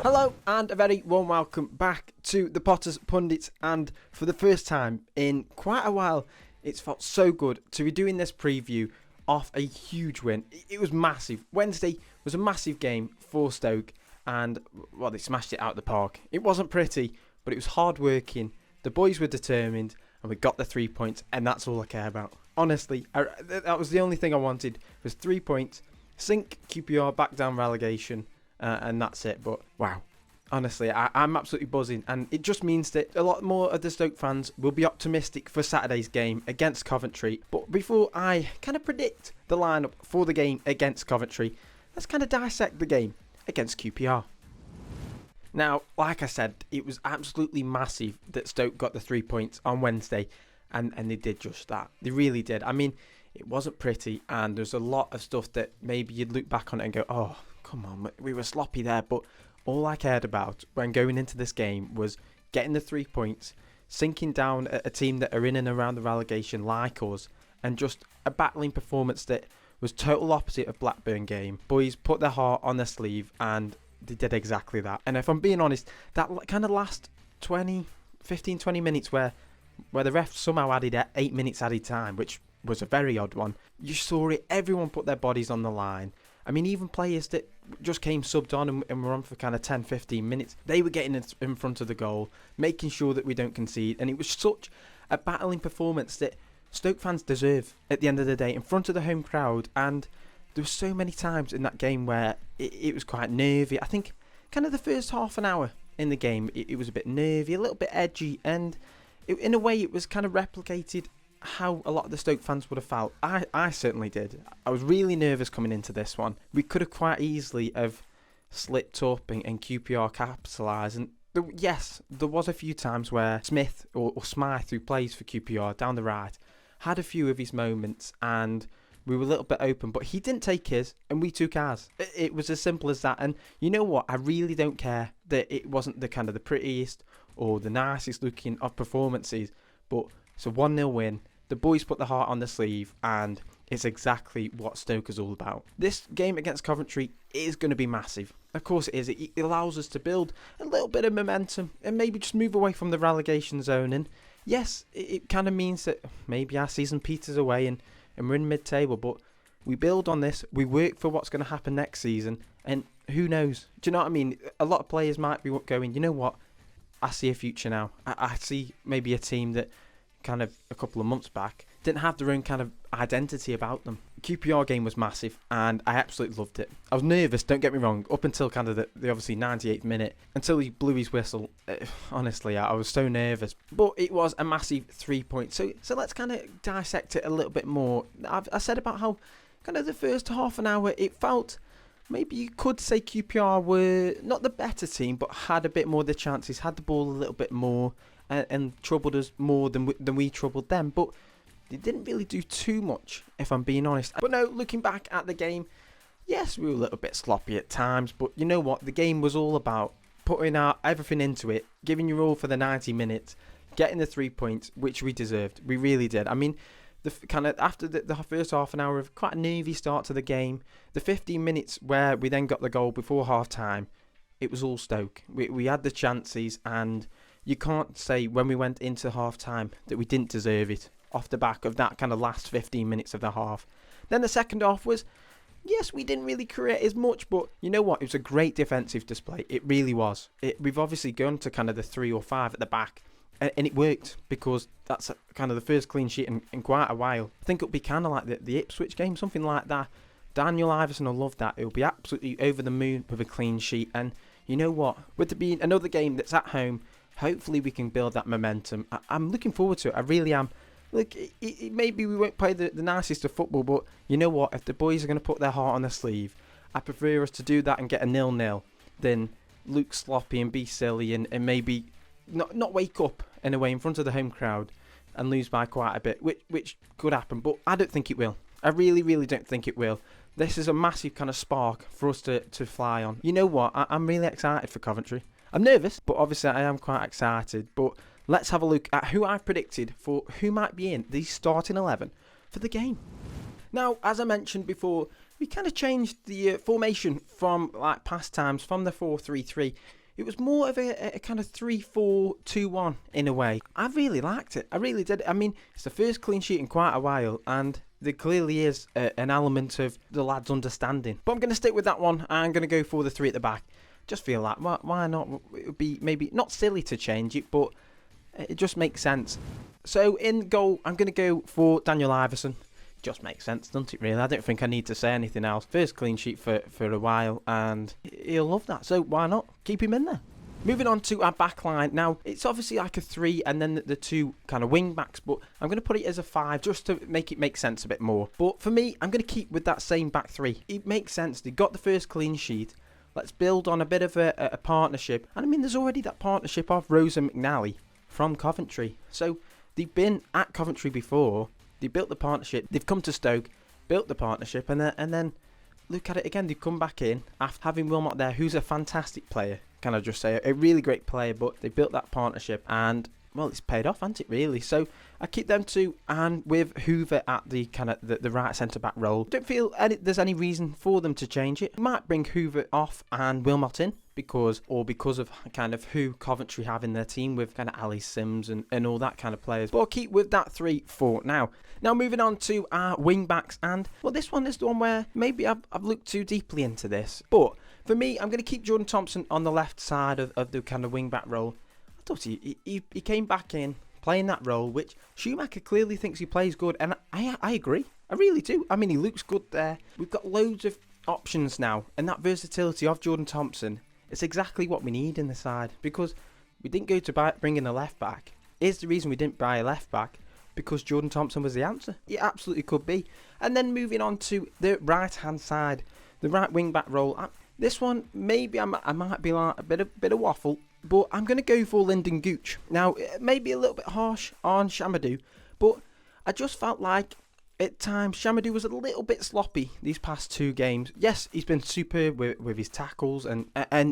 Hello and a very warm welcome back to the Potters Pundits, and for the first time in quite a while it's felt so good to be doing this preview off a huge win. It was massive. Wednesday was a massive game for Stoke and, well, they smashed it out of the park. It wasn't pretty, but it was hard working. The boys were determined and we got the 3 points, and that's all I care about. Honestly, that was the only thing I wanted, was 3 points, sink QPR back down relegation, and that's it. But wow, honestly, I'm absolutely buzzing, and it just means that a lot more of the Stoke fans will be optimistic for Saturday's game against Coventry. But before I kind of predict the lineup for the game against Coventry, let's kind of dissect the game against QPR. Now, like I said, it was absolutely massive that Stoke got the 3 points on Wednesday, and they did just that. They really did. I mean, it wasn't pretty, and there's a lot of stuff that maybe you'd look back on it and go, oh, come on, we were sloppy there. But all I cared about when going into this game was getting the 3 points, sinking down a team that are in and around the relegation like us, and just a battling performance that was total opposite of Blackburn game. Boys put their heart on their sleeve, and they did exactly that. And if I'm being honest, that kind of last 20 minutes where the ref somehow added 8 minutes added time, which was a very odd one, you saw it. Everyone put their bodies on the line. I mean, even players that just came subbed on and were on for kind of 10-15 minutes, they were getting in front of the goal, making sure that we don't concede. And it was such a battling performance that Stoke fans deserve at the end of the day in front of the home crowd. And there were so many times in that game where it was quite nervy. I think kind of the first half an hour in the game, it was a bit nervy, a little bit edgy, and in a way it was kind of replicated how a lot of the Stoke fans would have felt. I certainly did. I was really nervous coming into this one. We could have quite easily have slipped up and QPR capitalised. And yes, there was a few times where Smith or Smythe, who plays for QPR down the right, had a few of his moments, and we were a little bit open, but he didn't take his and we took ours. It was as simple as that. And you know what? I really don't care that it wasn't the kind of the prettiest or the nicest looking of performances, but it's a 1-0 win. The boys put the heart on the sleeve, and it's exactly what Stoke is all about. This game against Coventry is going to be massive. Of course it is. It allows us to build a little bit of momentum and maybe just move away from the relegation zone. And yes, it kind of means that maybe our season peters away and we're in mid-table, but we build on this. We work for what's going to happen next season, and who knows? Do you know what I mean? A lot of players might be going, you know what? I see a future now. I see maybe a team that kind of a couple of months back didn't have their own kind of identity about them. QPR game was massive, and I absolutely loved it. I was nervous, don't get me wrong, up until kind of the obviously 98th minute, until he blew his whistle. Honestly, I was so nervous, but it was a massive 3 points. So let's kind of dissect it a little bit more. I said about how kind of the first half an hour it felt, maybe you could say QPR were not the better team, but had a bit more of the chances, had the ball a little bit more, and troubled us more than we troubled them. But they didn't really do too much, if I'm being honest. But no, looking back at the game, yes, we were a little bit sloppy at times, but you know what? The game was all about putting our everything into it, giving your all for the 90 minutes, getting the 3 points, which we deserved. We really did. I mean, the kind of after the first half an hour of quite a nervy start to the game, the 15 minutes where we then got the goal before half time, it was all Stoke. We had the chances, and you can't say when we went into half time that we didn't deserve it off the back of that kind of last 15 minutes of the half. Then the second half was, yes, we didn't really create as much, but you know what? It was a great defensive display. It really was. We've obviously gone to kind of the 3 or 5 at the back, and it worked because that's kind of the first clean sheet in quite a while. I think it'll be kind of like the Ipswich game, something like that. Daniel Iverson will love that. It'll be absolutely over the moon with a clean sheet. And you know what? With there being another game that's at home, hopefully we can build that momentum. I'm looking forward to it. I really am. Look, maybe we won't play the nicest of football, but you know what? If the boys are going to put their heart on their sleeve, I prefer us to do that and get a 0-0 than look sloppy and be silly and maybe not wake up in a way in front of the home crowd and lose by quite a bit, which could happen. But I don't think it will. I really, really don't think it will. This is a massive kind of spark for us to fly on. You know what? I'm really excited for Coventry. I'm nervous, but obviously I am quite excited. But let's have a look at who I've predicted for who might be in the starting 11 for the game. Now, as I mentioned before, we kind of changed the formation from like past times, from the 4-3-3. It was more of a kind of 3-4-2-1 in a way. I really liked it. I really did. I mean, it's the first clean sheet in quite a while, and there clearly is an element of the lads understanding. But I'm going to stick with that one. I'm going to go for the 3 at the back. Just feel like, why not? It would be maybe not silly to change it, but it just makes sense. So in goal, I'm going to go for Daniel Iverson. Just makes sense, doesn't it, really? I don't think I need to say anything else. First clean sheet for a while, and he'll love that. So why not? Keep him in there. Moving on to our back line. Now, it's obviously like a 3 and then the 2 kind of wing backs, but I'm going to put it as a 5 just to make it make sense a bit more. But for me, I'm going to keep with that same back 3. It makes sense. They got the first clean sheet. Let's build on a bit of a partnership. And I mean, there's already that partnership of Rose and McNally from Coventry. So they've been at Coventry before. They built the partnership. They've come to Stoke, built the partnership, and then look at it again. They've come back in after having Wilmot there, who's a fantastic player. Can I just say, a really great player, but they built that partnership, and well, it's paid off, hasn't it, really? So I keep them 2, and with Hoover at the kind of the right centre back role. Don't feel there's any reason for them to change it. Might bring Hoover off and Wilmot in because of kind of who Coventry have in their team with kind of Ali Sims and all that kind of players. But I'll keep with that 3 for now. Now moving on to our wing backs, and well, this one is the one where maybe I've looked too deeply into this, but for me, I'm going to keep Jordan Thompson on the left side of the kind of wing back role. I thought he came back in playing that role, which Schumacher clearly thinks he plays good, and I agree. I really do. I mean, he looks good there. We've got loads of options now, and that versatility of Jordan Thompson is exactly what we need in the side, because we didn't go to bring in a left back. Here's the reason we didn't buy a left back, because Jordan Thompson was the answer. It absolutely could be. And then moving on to the right hand side, the right wing back role. This one, maybe I might be like a bit of waffle, but I'm going to go for Lyndon Gooch. Now, it may be a little bit harsh on Chamadou, but I just felt like at times Chamadou was a little bit sloppy these past 2 games. Yes, he's been superb with his tackles and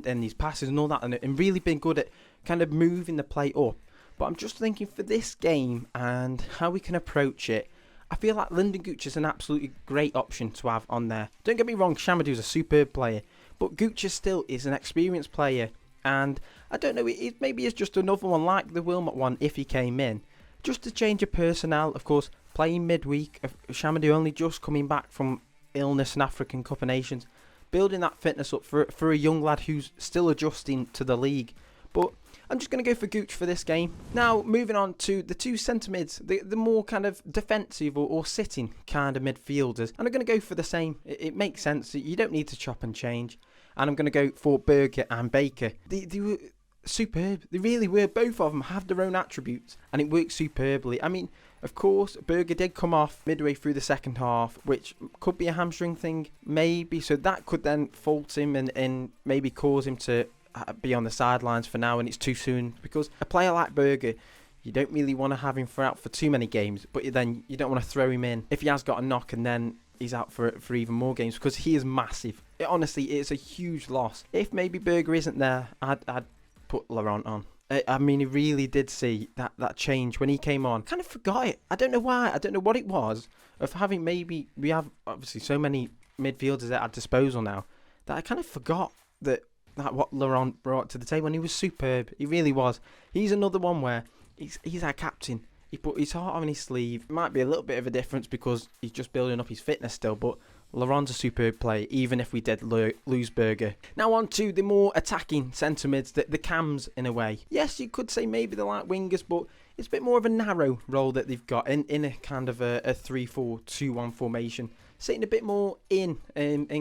his passes and all that, and really been good at kind of moving the play up. But I'm just thinking for this game and how we can approach it, I feel like Lyndon Gooch is an absolutely great option to have on there. Don't get me wrong, Chamadou's a superb player, but Gooch still is an experienced player, and I don't know, maybe it's just another one like the Wilmot one if he came in. Just to change of personnel, of course, playing midweek, Chamadou only just coming back from illness and African Cup of Nations, building that fitness up for a young lad who's still adjusting to the league. But I'm just going to go for Gooch for this game. Now, moving on to the 2 centre mids, the more kind of defensive or sitting kind of midfielders. And I'm going to go for the same. It makes sense. You don't need to chop and change. And I'm going to go for Berger and Baker. They were superb. They really were. Both of them have their own attributes, and it works superbly. I mean, of course, Berger did come off midway through the second half, which could be a hamstring thing, maybe. So that could then fault him and maybe cause him to be on the sidelines for now, and it's too soon, because a player like Berger, you don't really want to have him out for too many games, but then you don't want to throw him in if he has got a knock and then he's out for even more games, because he is massive. Honestly, it's a huge loss. If maybe Berger isn't there, I'd put Laurent on. I mean, he really did see that change when he came on. Kind of forgot it. I don't know why. I don't know what it was of having we have obviously so many midfielders at our disposal now that I kind of forgot that what Laurent brought to the table, and he was superb. He really was. He's another one where he's our captain. He put his heart on his sleeve. It might be a little bit of a difference because he's just building up his fitness still, but Laurent's a superb player, even if we did lose Berger. Now on to the more attacking centre mids, the cams in a way. Yes, you could say maybe they're like wingers, but it's a bit more of a narrow role that they've got in a kind of a 3-4-2-1 formation. Sitting a bit more in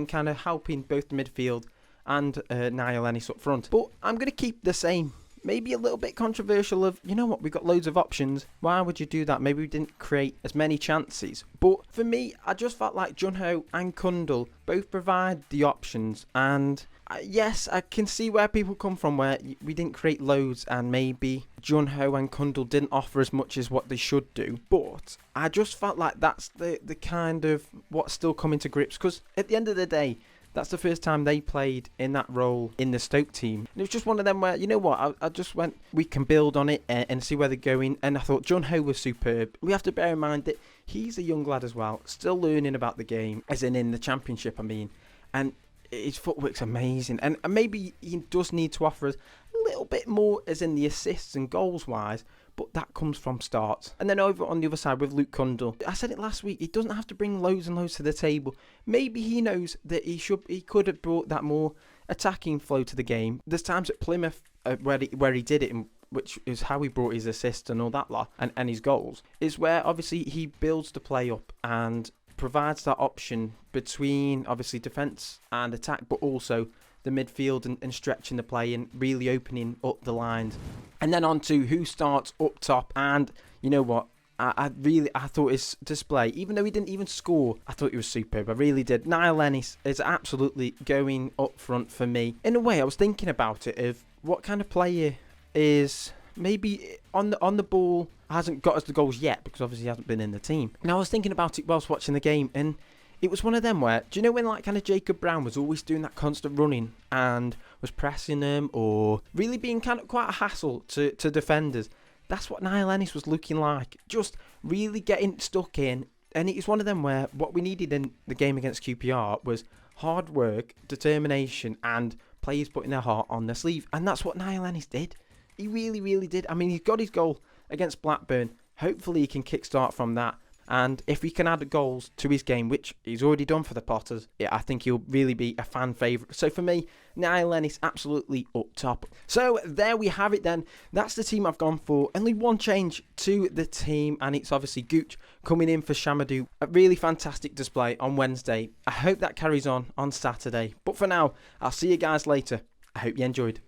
kind of helping both the midfield and Niall Ennis up front. But I'm going to keep the same. Maybe a little bit controversial of, you know what, we've got loads of options. Why would you do that? Maybe we didn't create as many chances. But for me, I just felt like Junho and Kundal both provide the options. And yes, I can see where people come from, where we didn't create loads and maybe Junho and Kundal didn't offer as much as what they should do. But I just felt like that's the kind of what's still coming to grips. Because at the end of the day, That's the first time they played in that role in the Stoke team. And it was just one of them where, you know what, I just went, we can build on it and see where they're going. And I thought John Ho was superb. We have to bear in mind that he's a young lad as well, still learning about the game, as in the Championship, I mean. And his footwork's amazing. And maybe he does need to offer us a little bit more, as in the assists and goals-wise, but that comes from starts. And then over on the other side with Luke Cundle, I said it last week, he doesn't have to bring loads and loads to the table. Maybe he knows that he could have brought that more attacking flow to the game. There's times at Plymouth where he did it, which is how he brought his assist and all that lot, and his goals, is where obviously he builds the play up and provides that option between obviously defence and attack, but also the midfield and stretching the play and really opening up the lines. And then on to who starts up top. And you know what? I thought his display, even though he didn't even score, I thought he was superb. I really did. Niall Ennis is absolutely going up front for me. In a way, I was thinking about it of what kind of player is maybe on the ball, hasn't got us the goals yet because obviously he hasn't been in the team. And I was thinking about it whilst watching the game, and it was one of them where, do you know when like kind of Jacob Brown was always doing that constant running and was pressing them or really being kind of quite a hassle to defenders? That's what Niall Ennis was looking like, just really getting stuck in. And it's one of them where what we needed in the game against QPR was hard work, determination, and players putting their heart on their sleeve. And that's what Niall Ennis did. He really, really did. I mean, he's got his goal against Blackburn. Hopefully he can kickstart from that. And if we can add goals to his game, which he's already done for the Potters, yeah, I think he'll really be a fan favourite. So for me, Niall Ennis absolutely up top. So there we have it then. That's the team I've gone for. Only one change to the team, and it's obviously Gooch coming in for Shamadou. A really fantastic display on Wednesday. I hope that carries on Saturday. But for now, I'll see you guys later. I hope you enjoyed.